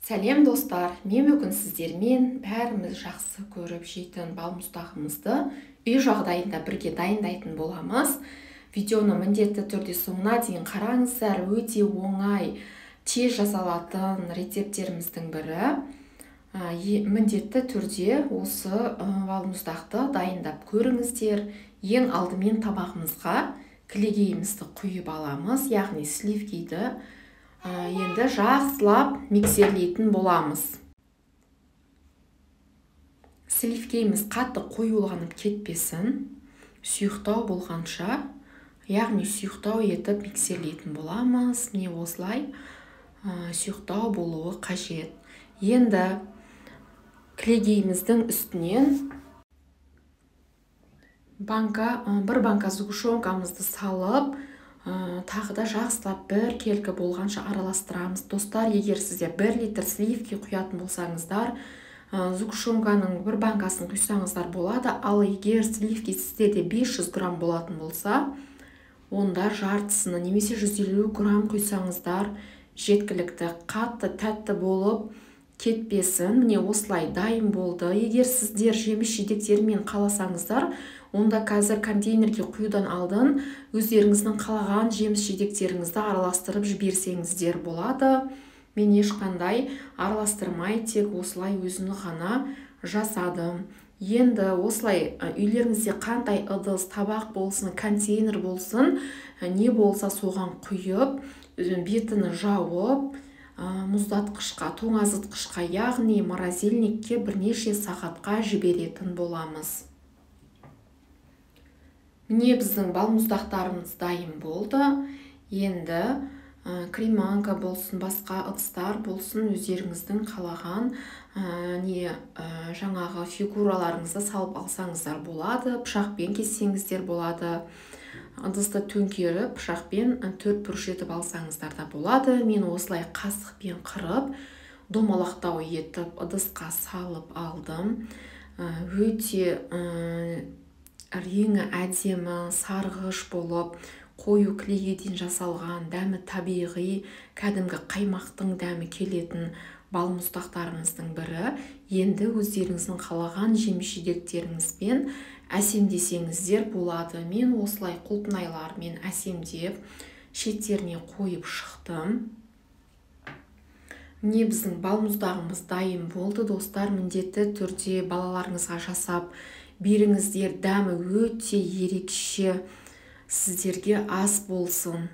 Сәлем достар, мен бүгін сіздермен бәріміз жақсы көріп жейтін балмұздағымызды үй жағдайында бірге дайындайтын боламыз. Видеоны міндетті түрде соңына дейін қараңыздар, өте оңай, тез жасалатын рецепттеріміздің бірі. Міндетті түрде осы балмұздақты дайындап көріңіздер. Ең алдымен табағымызға кілегейімізді құйып аламыз, яғни сливкиді. Енді жақсылап миксерлейтін боламыз. Сливкейіміз қатты қоюланып кетпесін, сұйықтау болғанша, яғни сұйықтау етіп миксерлейтін боламыз. Міне осылай сұйықтау болуы қажет. Енді кілегейіміздің үстінен бір банка сгущенкамызды салып, тағы да жақсылап бір келкі болғанша араластырамыз. Достар, егер сіздер 1 литр сливки құятын болсаңыздар, сгущенканың бір банкасын құйсаңыздар болады. Ал егер сливки сіздерде 500 грамм болатын болса, онда жартысыны немесе 150 грамм құйсаңыздар жеткілікті. Қатты тәтті болып кетпесін. Міне осылай дайын болды. Егер сіздер жеміс-жидектермен қаласаңыздар, онда қазір контейнерге құюдан алдын өздеріңіздің қалаған жеміс-жидектеріңізді араластырып жіберсеңіздер болады. Мен ешқандай араластырмай, тек осылай өзіні ғана жасадым. Енді осылай үйлеріңізде қандай ыдыс, табақ болсын, контейнер болсын, не болса соған құйып, бетіні жауып, мұздатқышқа, тоңазытқышқа, яғни морозильникке бірнеше сағатқа жіберетін боламыз. Міне біздің балмұздақтарымыз дайын болды. Енді креманка болсын, басқа ыдыстар болсын, өздеріңіздің қалаған жаңағы фигураларыңызды салып алсаңыздар болады. Пышақпен кессеңіздер болады. Ыдысты төңкеріп, пышақпен 4 бұрыш етіп алсаңыздар да болады. Мен осылай қасықпен қырып, домалақтау етіп, ыдысқа салып алдым. Өте реңі әдемі, сарғыш болып, қою кілегейден жасалған, дәмі табиғи, кәдімгі қаймақтың дәмі келетін балмұздақтарымыздың бірі. Енді өздеріңіздің қалаған жеміс-жидектеріңізбен әсемдесеңіздер болады. Мен осылай құлпынайлармен әсемдеп, шеттеріне қойып шықтым. Міне біздің балмұздағымыз дайын болды. Достар, міндетті түрде балаларыңызға жасап беріңіздер. Дәмі өте ерекше, сіздерге ас болсын.